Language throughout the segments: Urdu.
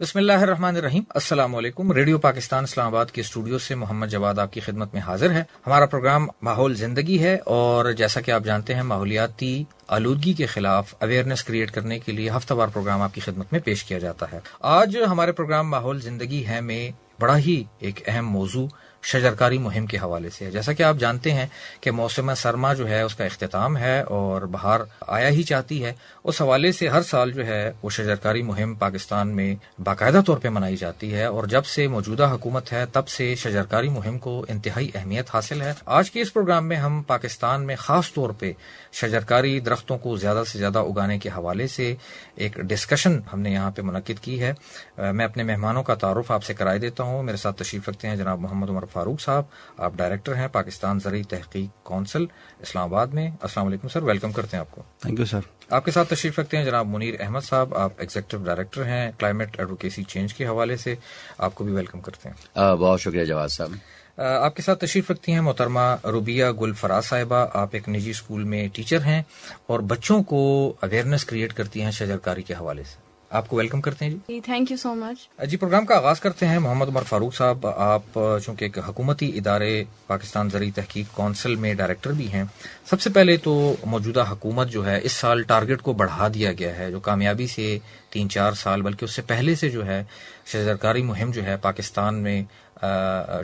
بسم اللہ الرحمن الرحیم. السلام علیکم. ریڈیو پاکستان اسلام آباد کے اسٹوڈیو سے محمد جواد آپ کی خدمت میں حاضر ہے. ہمارا پروگرام ماحول زندگی ہے اور جیسا کہ آپ جانتے ہیں ماحولیاتی آلودگی کے خلاف اویئرنیس کریٹ کرنے کے لیے ہفتہ وار پروگرام آپ کی خدمت میں پیش کیا جاتا ہے. آج ہمارے پروگرام ماحول زندگی ہے میں بڑا ہی ایک اہم موضوع شجرکاری مہم کے حوالے سے ہے. جیسا کہ آپ جانتے ہیں کہ موسم سرما جو ہے اس کا اختتام ہے اور بہار آیا ہی چاہتی ہے. اس حوالے سے ہر سال جو ہے وہ شجرکاری مہم پاکستان میں باقاعدہ طور پہ منائی جاتی ہے اور جب سے موجودہ حکومت ہے تب سے شجرکاری مہم کو انتہائی اہمیت حاصل ہے. آج کے اس پروگرام میں ہم پاکستان میں خاص طور پہ شجرکاری درختوں کو زیادہ سے زیادہ اگانے کے حوالے سے ایک ڈسکشن ہم نے یہاں پہ منعقد کی ہے. میں اپنے مہمانوں کا تعارف آپ سے کرائے دیتا ہوں. میرے ساتھ تشریف رکھتے ہیں جناب محمد عمر فاروق صاحب. آپ ڈائریکٹر ہیں پاکستان زرعی تحقیق کونسل اسلام آباد میں. السلام علیکم سر, ویلکم کرتے ہیں آپ کو. Thank you sir. آپ کے ساتھ تشریف رکھتے ہیں جناب منیر احمد صاحب. آپ ایگزیکٹو ڈائریکٹر ہیں کلائمیٹ ایڈوکیسی چینج کے حوالے سے. آپ کو بھی ویلکم کرتے ہیں. بہت شکریہ جواد صاحب. آپ کے ساتھ تشریف رکھتی ہیں محترمہ روبیہ گل فراز صاحبہ. آپ ایک نجی اسکول میں ٹیچر ہیں اور بچوں کو اویئرنیس کریٹ کرتی ہیں شجرکاری کے حوالے سے. آپ کو ویلکم کرتے ہیں جی. Thank you so much. جی, پروگرام کا آغاز کرتے ہیں. محمد عمر فاروق صاحب, آپ چونکہ ایک حکومتی ادارے پاکستان زرعی تحقیق کونسل میں ڈائریکٹر بھی ہیں, سب سے پہلے تو موجودہ حکومت جو ہے اس سال ٹارگٹ کو بڑھا دیا گیا ہے جو کامیابی سے 3-4 سال بلکہ اس سے پہلے سے جو ہے شجرکاری مہم جو ہے پاکستان میں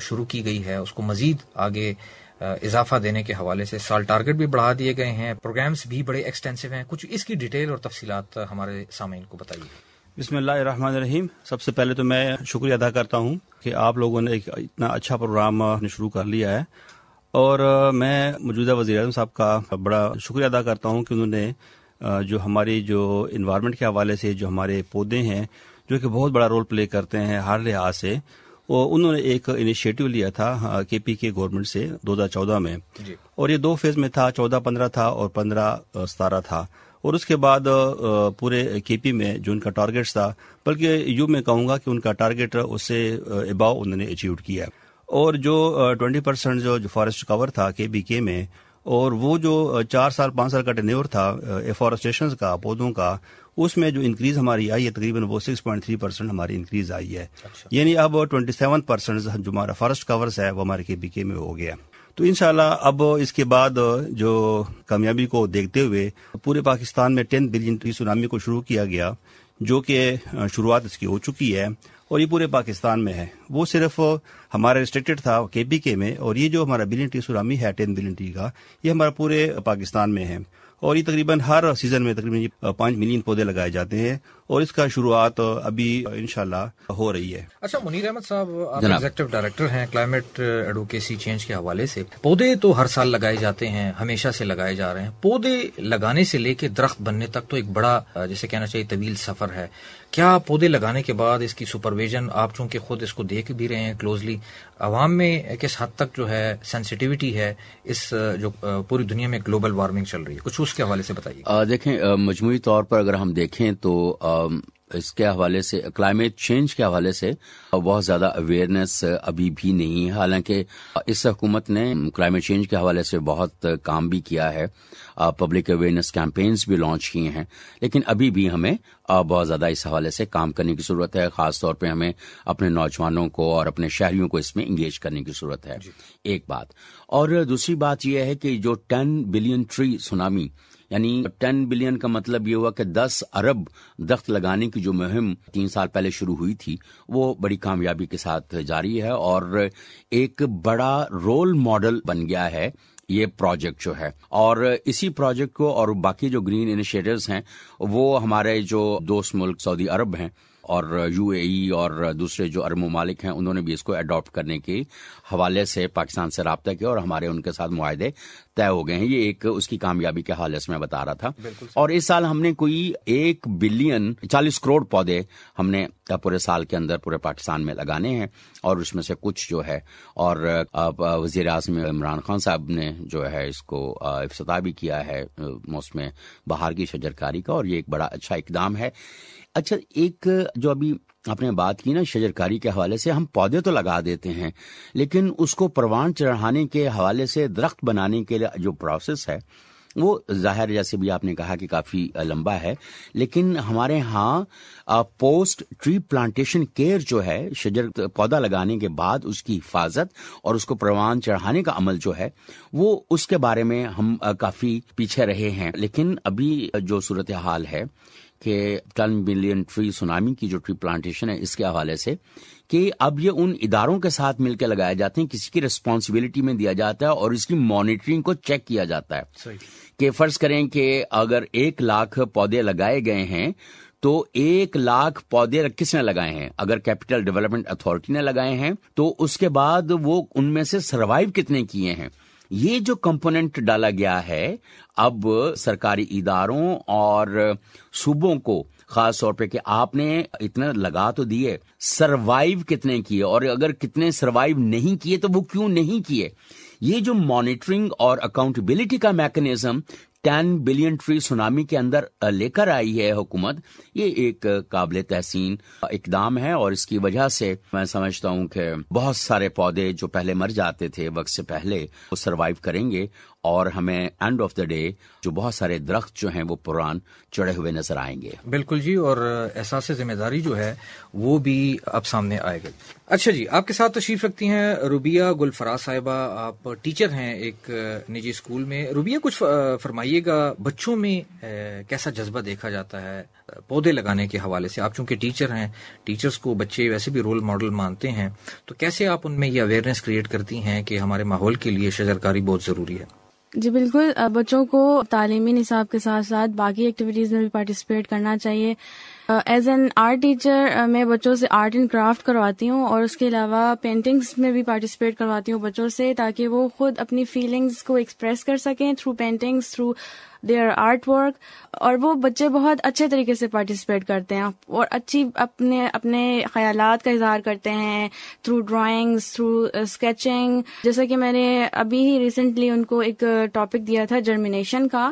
شروع کی گئی ہے اس کو مزید آگے اضافہ دینے کے حوالے سے سال ٹارگٹ بھی بڑھا دیے گئے ہیں. پروگرامز بھی بڑے ایکسٹینسو ہیں. کچھ اس کی ڈیٹیل اور تفصیلات ہمارے سامعین کو بتائیے. بسم اللہ الرحمن الرحیم. سب سے پہلے تو میں شکریہ ادا کرتا ہوں کہ آپ لوگوں نے ایک اتنا اچھا پروگرام شروع کر لیا ہے اور میں موجودہ وزیر اعظم صاحب کا بڑا شکریہ ادا کرتا ہوں کہ انہوں نے جو ہماری جو انوائرمنٹ کے حوالے سے جو ہمارے پودے ہیں جو کہ بہت بڑا رول پلے کرتے ہیں ہر لحاظ سے, انہوں نے ایک انیشیٹو لیا تھا کے پی کے گورنمنٹ سے 2014 میں جی. اور یہ 2 فیز میں تھا, 14-15 تھا اور 15-17 تھا. اور اس کے بعد پورے کے پی میں جو ان کا ٹارگیٹس تھا, بلکہ یوں میں کہوں گا کہ ان کا ٹارگیٹ اس سے اباؤ انہوں نے اچیوڈ کیا. اور جو 20% جو فارسٹ کور تھا کے بی کے میں, اور وہ جو 4-5 سال کا ٹینیور تھا ایفارسٹریشن کا پودوں کا, اس میں جو انکریز ہماری آئی ہے تقریباً وہ 6.3% ہماری انکریز آئی ہے. یعنی اب 27% جو ہمارا فارسٹ کورز ہے وہ ہمارے کے بی کے میں ہو گیا. تو انشاءاللہ اب اس کے بعد جو کامیابی کو دیکھتے ہوئے پورے پاکستان میں 10 بلین ٹری سونامی کو شروع کیا گیا, جو کہ شروعات اس کی ہو چکی ہے اور یہ پورے پاکستان میں ہے. وہ صرف ہمارا ریسٹرکٹڈ تھا کے بی کے میں, اور یہ جو ہمارا بلین ٹری سونامی ہے 10 بلین ٹری کا, یہ ہمارا پورے پاکستان میں ہے. اور یہ تقریباً ہر سیزن میں تقریباً 5 ملین پودے لگائے جاتے ہیں اور اس کا شروعات ابھی انشاءاللہ ہو رہی ہے. اچھا منیر احمد صاحب, آپ ایگزیکٹو ڈائریکٹر ہیں کلائمیٹ ایڈوکیسی چینج کے حوالے سے. پودے تو ہر سال لگائے جاتے ہیں, ہمیشہ سے لگائے جا رہے ہیں. پودے لگانے سے لے کے درخت بننے تک تو ایک بڑا جیسے کہنا چاہیے طویل سفر ہے. کیا پودے لگانے کے بعد اس کی سپرویژن, آپ چونکہ خود اس کو دیکھ بھی رہے ہیں کلوزلی, عوام میں کس حد تک جو ہے سینسیٹیوٹی ہے اس جو پوری دنیا میں گلوبل وارمنگ چل رہی ہے, کچھ اس کے حوالے سے بتائیے. دیکھیں, مجموعی طور پر اگر ہم دیکھیں تو اس کے حوالے سے کلائمیٹ چینج کے حوالے سے بہت زیادہ اویئرنیس ابھی بھی نہیں ہے. حالانکہ اس حکومت نے کلائمیٹ چینج کے حوالے سے بہت کام بھی کیا ہے, پبلک اویئرنیس کیمپینز بھی لانچ کیے ہیں, لیکن ابھی بھی ہمیں بہت زیادہ اس حوالے سے کام کرنے کی ضرورت ہے. خاص طور پہ ہمیں اپنے نوجوانوں کو اور اپنے شہریوں کو اس میں انگیج کرنے کی ضرورت ہے. ایک بات. اور دوسری بات یہ ہے کہ جو 10 بلین ٹری سونامی, یعنی 10 بلین کا مطلب یہ ہوا کہ 10 ارب درخت لگانے کی جو مہم 3 سال پہلے شروع ہوئی تھی وہ بڑی کامیابی کے ساتھ جاری ہے اور ایک بڑا رول ماڈل بن گیا ہے یہ پروجیکٹ جو ہے. اور اسی پروجیکٹ کو اور باقی جو گرین انیشیٹوز ہیں وہ ہمارے جو دوست ملک سعودی عرب ہیں اور یو اے ای اور دوسرے جو عرب ممالک ہیں انہوں نے بھی اس کو اڈاپٹ کرنے کے حوالے سے پاکستان سے رابطہ کیا اور ہمارے ان کے ساتھ معاہدے طے ہو گئے ہیں. یہ ایک اس کی کامیابی کے حوالے سے میں بتا رہا تھا. اور اس سال ہم نے کوئی 1 بلین 40 کروڑ پودے ہم نے پورے سال کے اندر پورے پاکستان میں لگانے ہیں, اور اس میں سے کچھ جو ہے اور وزیر اعظم عمران خان صاحب نے جو ہے اس کو افتتاح بھی کیا ہے موسم بہار کی شجرکاری کا, اور یہ ایک بڑا اچھا اقدام ہے. اچھا, ایک جو ابھی آپ نے بات کی نا شجرکاری کے حوالے سے, ہم پودے تو لگا دیتے ہیں لیکن اس کو پروان چڑھانے کے حوالے سے درخت بنانے کے لیے جو پروسیس ہے وہ ظاہر جیسے بھی آپ نے کہا کہ کافی لمبا ہے، لیکن ہمارے ہاں پوسٹ ٹری پلانٹیشن کیئر جو ہے، شجر پودا لگانے کے بعد اس کی حفاظت اور اس کو پروان چڑھانے کا عمل جو ہے، وہ اس کے بارے میں ہم کافی پیچھے رہے ہیں. لیکن ابھی جو صورتحال ہے کہ 10 بلین ٹری سونامی کی جو ٹری پلانٹیشن ہے، اس کے حوالے سے کہ اب یہ ان اداروں کے ساتھ مل کے لگائے جاتے ہیں، کسی کی ریسپانسبلٹی میں دیا جاتا ہے اور اس کی مانیٹرنگ کو چیک کیا جاتا ہے. صحیح. کہ فرض کریں کہ اگر 1 لاکھ پودے لگائے گئے ہیں تو 1 لاکھ پودے کس نے لگائے ہیں؟ اگر کیپٹل ڈیولپمنٹ اتھارٹی نے لگائے ہیں تو اس کے بعد وہ ان میں سے سروائیو کتنے کیے ہیں؟ یہ جو کمپوننٹ ڈالا گیا ہے اب سرکاری اداروں اور صوبوں کو، خاص طور پہ کہ آپ نے اتنا لگا تو دیے، سروائیو کتنے کیے، اور اگر کتنے سروائیو نہیں کیے تو وہ کیوں نہیں کیے؟ یہ جو مانیٹرنگ اور اکاؤنٹیبلٹی کا میکنزم 10 بلین ٹری سونامی کے اندر لے کر آئی ہے حکومت، یہ ایک قابل تحسین اقدام ہے. اور اس کی وجہ سے میں سمجھتا ہوں کہ بہت سارے پودے جو پہلے مر جاتے تھے وقت سے پہلے، وہ سروائیو کریں گے، اور ہمیں اینڈ آف دا ڈے جو بہت سارے درخت جو ہیں وہ پران چڑھے ہوئے نظر آئیں گے. بالکل جی، اور احساس ذمہ داری جو ہے وہ بھی اب سامنے آئے گا. اچھا جی، آپ کے ساتھ تشریف رکھتی ہیں روبیہ گلفراز صاحبہ، آپ ٹیچر ہیں ایک نجی اسکول میں. روبیہ، کچھ فرمائیے گا، بچوں میں کیسا جذبہ دیکھا جاتا ہے پودے لگانے کے حوالے سے؟ آپ چونکہ ٹیچر ہیں، ٹیچرز کو بچے ویسے بھی رول ماڈل مانتے ہیں، تو کیسے آپ ان میں یہ اویئرنیس کریٹ کرتی ہیں کہ ہمارے ماحول کے لیے شجرکاری بہت ضروری ہے؟ جی بالکل، بچوں کو تعلیمی نصاب کے ساتھ ساتھ باقی ایکٹیویٹیز میں بھی پارٹیسپیٹ کرنا چاہیے. ایز این آرٹ ٹیچر میں بچوں سے آرٹ اینڈ کرافٹ کرواتی ہوں، اور اس کے علاوہ پینٹنگز میں بھی پارٹیسپیٹ کرواتی ہوں بچوں سے، تاکہ وہ خود اپنی فیلنگز کو ایکسپریس کر سکیں through paintings, through their art work. اور وہ بچے بہت اچھے طریقے سے پارٹیسپیٹ کرتے ہیں اور اچھی اپنے خیالات کا اظہار کرتے ہیں تھرو ڈرائنگز، تھرو اسکیچنگ. جیسا کہ میں نے ابھی ہی ریسنٹلی ان کو ایک ٹاپک دیا تھا جرمینیشن کا.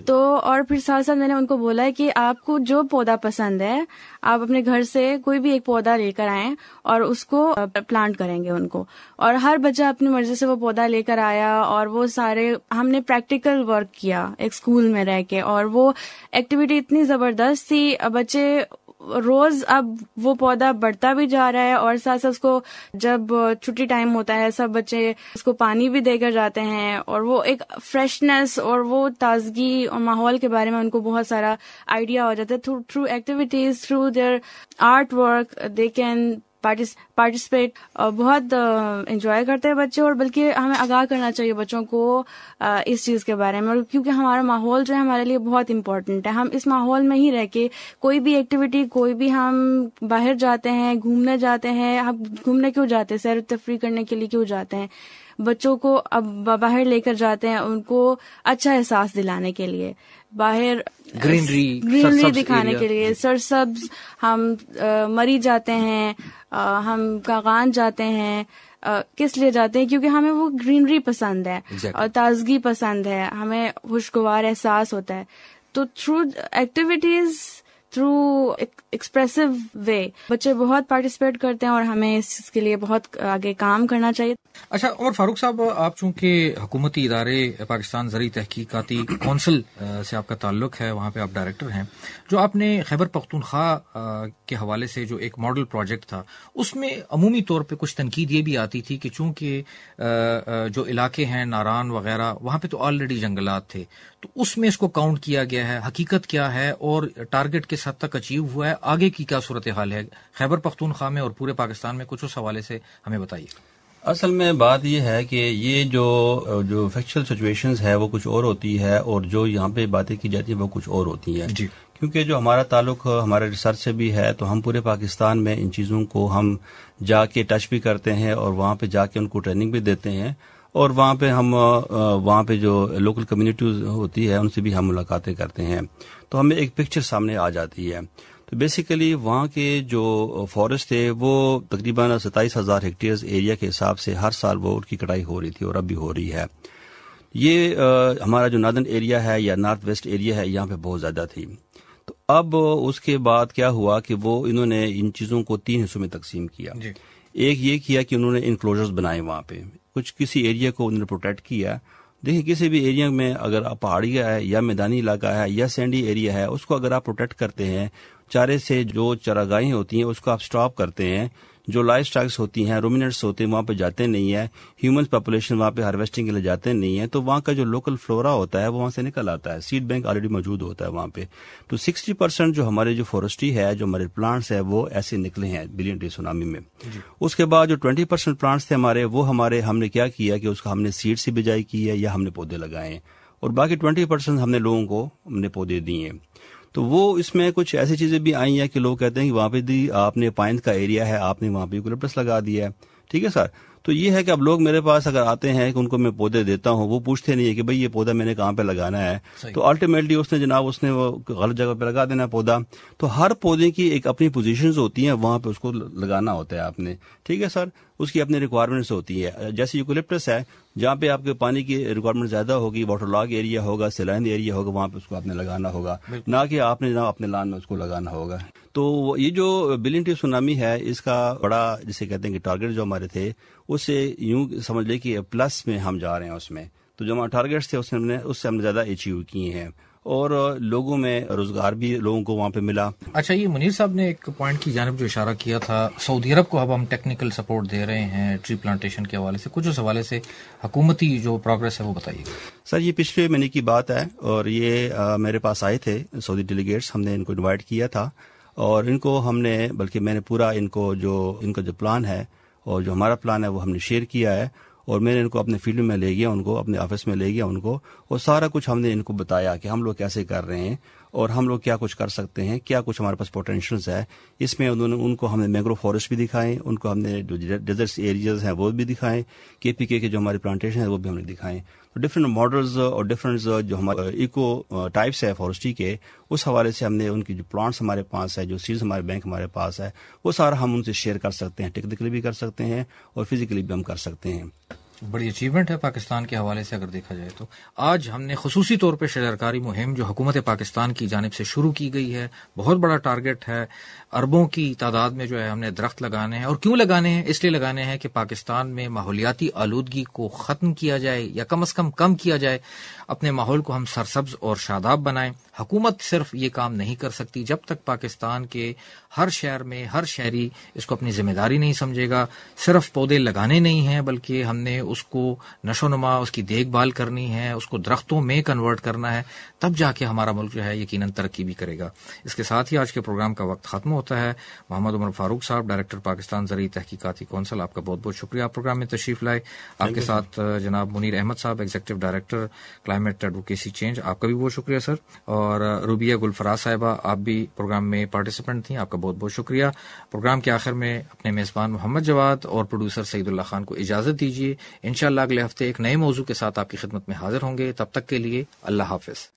تو اور پھر ساتھ ساتھ میں نے ان کو بولا ہے کہ آپ کو جو پودا پسند ہے، آپ اپنے گھر سے کوئی بھی ایک پودا لے کر آئیں اور اس کو پلانٹ کریں گے ان کو. اور ہر بچہ اپنی مرضی سے وہ پودا لے کر آیا، اور وہ سارے ہم نے پریکٹیکل ورک کیا ایک اسکول میں رہ کے، اور وہ ایکٹیویٹی اتنی زبردست تھی. بچے روز اب وہ پودا بڑھتا بھی جا رہا ہے، اور ساتھ ساتھ اس کو جب چھٹی ٹائم ہوتا ہے سب بچے اس کو پانی بھی دے کر جاتے ہیں، اور وہ ایک فریشنس اور وہ تازگی اور ماحول کے بارے میں ان کو بہت سارا آئیڈیا ہو جاتا ہے. Through activities, through their art work they can participate. بہت انجوائے کرتے ہیں بچے، اور بلکہ ہمیں آگاہ کرنا چاہیے بچوں کو اس چیز کے بارے میں، کیونکہ ہمارا ماحول جو ہے ہمارے لیے بہت امپورٹنٹ ہے. ہم اس ماحول میں ہی رہ کے کوئی بھی ایکٹیویٹی، کوئی بھی ہم باہر جاتے ہیں، گھومنے جاتے ہیں، ہم گھومنے کیوں جاتے ہیں؟ سیر و تفریح کرنے کے لیے کیوں جاتے ہیں؟ بچوں کو اب باہر لے کر جاتے ہیں ان کو اچھا احساس دلانے کے لیے، باہر گرینری دکھانے کے لیے. سرسبز ہم مری جاتے ہیں، ہم کاغان جاتے ہیں. کس لیے جاتے ہیں؟ کیونکہ ہمیں وہ گرینری پسند ہے اور تازگی پسند ہے، ہمیں خوشگوار احساس ہوتا ہے. تو تھرو ایکٹیویٹیز، تھرو ایکسپریسو وے بچے بہت پارٹیسپیٹ کرتے ہیں، اور ہمیں اس کے لیے بہت آگے کام کرنا چاہیے. اچھا، عمر فاروق صاحب، آپ چونکہ حکومتی ادارے پاکستان زرعی تحقیقاتی کونسل سے آپ کا تعلق ہے، وہاں پہ آپ ڈائریکٹر ہیں، جو آپ نے خیبر پختونخوا کے حوالے سے جو ایک ماڈل پروجیکٹ تھا، اس میں عمومی طور پہ کچھ تنقید یہ بھی آتی تھی کہ چونکہ جو علاقے ہیں ناران وغیرہ، وہاں پہ تو آلریڈی جنگلات تھے، تو اس میں اس کو کاؤنٹ کیا گیا ہے. حقیقت کیا ہے اور ٹارگٹ کس حد تک اچیو ہوا ہے؟ آگے کی کیا صورتحال ہے خیبر پختونخوا میں اور پورے پاکستان میں؟ کچھ اس حوالے سے ہمیں بتائیے. اصل میں بات یہ ہے کہ یہ جو فیکچوئل سچویشنز ہے وہ کچھ اور ہوتی ہے، اور جو یہاں پہ باتیں کی جاتی ہیں وہ کچھ اور ہوتی ہیں. جی. کیونکہ جو ہمارا تعلق ہمارے ریسرچ سے بھی ہے، تو ہم پورے پاکستان میں ان چیزوں کو ہم جا کے ٹچ بھی کرتے ہیں، اور وہاں پہ جا کے ان کو ٹریننگ بھی دیتے ہیں، اور وہاں پہ ہم وہاں پہ جو لوکل کمیونٹیز ہوتی ہے ان سے بھی ہم ملاقاتیں کرتے ہیں، تو ہمیں ایک پکچر سامنے آ جاتی ہے. تو بیسیکلی وہاں کے جو فارسٹ تھے وہ تقریباً 27,000 ہیکٹیئرز ایریا کے حساب سے ہر سال وہ ان کی کٹائی ہو رہی تھی، اور اب بھی ہو رہی ہے. یہ ہمارا جو ناردرن ایریا ہے یا نارتھ ویسٹ ایریا ہے، یہاں پہ بہت زیادہ تھی. تو اب اس کے بعد کیا ہوا کہ وہ انہوں نے ان چیزوں کو 3 حصوں میں تقسیم کیا. ایک یہ کیا کہ انہوں نے انکلوجرز بنائے، وہاں پہ کچھ کسی ایریا کو انہوں نے پروٹیکٹ کیا. دیکھیے کسی بھی ایریا میں اگر پہاڑی ہے یا میدانی علاقہ ہے یا سینڈی ایریا ہے، اس کو اگر آپ پروٹیکٹ کرتے ہیں، چارے سے جو چراگاہیں ہوتی ہیں اس کو آپ سٹاپ کرتے ہیں، جو لائف سٹاکس ہوتی ہیں، رومینٹس ہوتے ہیں، وہاں پہ جاتے نہیں ہیں، ہیومن پاپولیشن وہاں پہ ہارویسٹنگ کے لیے جاتے نہیں ہیں، تو وہاں کا جو لوکل فلورا ہوتا ہے وہ وہاں سے نکل آتا ہے، سیڈ بینک آلریڈی موجود ہوتا ہے وہاں پہ. تو 60% جو ہمارے جو فورسٹری ہے، جو ہمارے پلانٹس ہے، وہ ایسے نکلے ہیں بلین ٹری سونامی میں. اس کے بعد جو 20% پلانٹس تھے ہمارے، وہ ہم نے کیا کیا کہ اس کا ہم نے سیڈ سے بجائی کی ہے یا ہم نے پودے لگائے ہیں، اور باقی 20% ہم نے لوگوں کو ہم نے پودے دیے ہیں. تو وہ اس میں کچھ ایسی چیزیں بھی آئی ہیں کہ لوگ کہتے ہیں کہ وہاں پہ آپ نے پائن کا ایریا ہے، آپ نے وہاں پہ یوکلپٹس لگا دیا ہے. ٹھیک ہے سر. تو یہ ہے کہ اب لوگ میرے پاس اگر آتے ہیں کہ ان کو میں پودے دیتا ہوں، وہ پوچھتے نہیں ہے کہ بھئی یہ پودا میں نے کہاں پہ لگانا ہے. تو الٹیمیٹلی اس نے وہ غلط جگہ پہ لگا دینا پودا. تو ہر پودے کی ایک اپنی پوزیشنز ہوتی ہیں، وہاں پہ اس کو لگانا ہوتا ہے آپ نے. ٹھیک ہے سر. اس کی اپنی ریکوائرمنٹس ہوتی ہے. جیسے یوکلپٹس ہے، جہاں پہ آپ کے پانی کی ریکوائرمنٹ زیادہ ہوگی، واٹر لاگ ایریا ہوگا، سیلائن ایریا ہوگا، وہاں پہ اس کو آپ نے لگانا ہوگا، نہ کہ آپ نے اپنے لان میں اس کو لگانا ہوگا. تو یہ جو بلین ٹری سونامی ہے، اس کا بڑا جسے کہتے ہیں کہ ٹارگیٹ جو ہمارے تھے، اس سے یوں سمجھ لے کہ پلس میں ہم جا رہے ہیں اس میں. تو جو ہمارے ٹارگیٹس تھے اس سے ہم نے زیادہ اچیو کیے ہیں، اور لوگوں میں روزگار بھی لوگوں کو وہاں پہ ملا. اچھا، یہ منیر صاحب نے ایک پوائنٹ کی جانب جو اشارہ کیا تھا، سعودی عرب کو اب ہم ٹیکنیکل سپورٹ دے رہے ہیں ٹری پلانٹیشن کے حوالے سے، کچھ اس حوالے سے حکومتی جو پروگرس ہے وہ بتائیے. سر یہ پچھلے مہینے کی بات ہے، اور یہ میرے پاس آئے تھے سعودی ڈیلیگیٹس، ہم نے ان کو انوائٹ کیا تھا، اور ان کو ہم نے بلکہ میں نے پورا ان کا جو پلان ہے اور جو ہمارا پلان ہے وہ ہم نے شیئر کیا ہے، اور میں نے ان کو اپنے فیلڈ میں لے گیا، ان کو اپنے آفس میں لے گیا ان کو، اور سارا کچھ ہم نے ان کو بتایا کہ ہم لوگ کیسے کر رہے ہیں اور ہم لوگ کیا کچھ کر سکتے ہیں، کیا کچھ ہمارے پاس پوٹینشلز ہے. اس میں ان کو ہم نے مینگروو فارسٹ بھی دکھائے، ان کو ہم نے جو ڈیزرٹ ایریاز ہیں وہ بھی دکھائے، KPK کے جو ہمارے پلانٹیشن ہیں وہ بھی ہم نے دکھائے. تو ڈفرینٹ ماڈلز اور ڈفرینٹ جو ہمارے ایکو ٹائپس ہے فارسٹری کے، اس حوالے سے ہم نے ان کی جو پلانٹس ہمارے پاس ہے، جو سیڈز ہمارے بینک ہمارے پاس ہے، وہ سارا ہم ان سے شیئر کر سکتے ہیں، ٹیکنیکلی بھی کر سکتے ہیں اور فزیکلی بھی ہم کر سکتے ہیں. بڑی اچیومنٹ ہے پاکستان کے حوالے سے اگر دیکھا جائے تو. آج ہم نے خصوصی طور پہ شجرکاری مہم جو حکومت پاکستان کی جانب سے شروع کی گئی ہے، بہت بڑا ٹارگٹ ہے، اربوں کی تعداد میں جو ہے ہم نے درخت لگانے ہیں. اور کیوں لگانے ہیں؟ اس لیے لگانے ہیں کہ پاکستان میں ماحولیاتی آلودگی کو ختم کیا جائے یا کم از کم کیا جائے، اپنے ماحول کو ہم سرسبز اور شاداب بنائیں. حکومت صرف یہ کام نہیں کر سکتی جب تک پاکستان کے ہر شہر میں ہر شہری اس کو اپنی ذمہ داری نہیں سمجھے گا. صرف پودے لگانے نہیں ہیں، بلکہ ہم نے اس کو نشو نما، اس کی دیکھ بھال کرنی ہے، اس کو درختوں میں کنورٹ کرنا ہے، تب جا کے ہمارا ملک جو ہے یقیناً ترقی بھی کرے گا. اس کے ساتھ ہی آج کے پروگرام کا وقت ختم ہوتا ہے. محمد عمر فاروق صاحب، ڈائریکٹر پاکستان زرعی تحقیقاتی کونسل، آپ کا بہت بہت شکریہ آپ پروگرام میں تشریف لائے. آپ کے ساتھ جناب منیر احمد صاحب، executive director climate advocacy change, آپ کا بھی بہت شکریہ سر. اور روبیہ گلفراز صاحبہ، آپ بھی پروگرام میں پارٹیسپینٹ تھیں، آپ کا بہت بہت شکریہ. پروگرام کے آخر میں اپنے میزبان محمد جواد اور پروڈیوسر سعید اللہ خان کو اجازت دیجیے. انشاءاللہ اگلے ہفتے ایک نئے موضوع کے ساتھ آپ کی خدمت میں حاضر ہوں گے. تب تک کے لیے اللہ حافظ.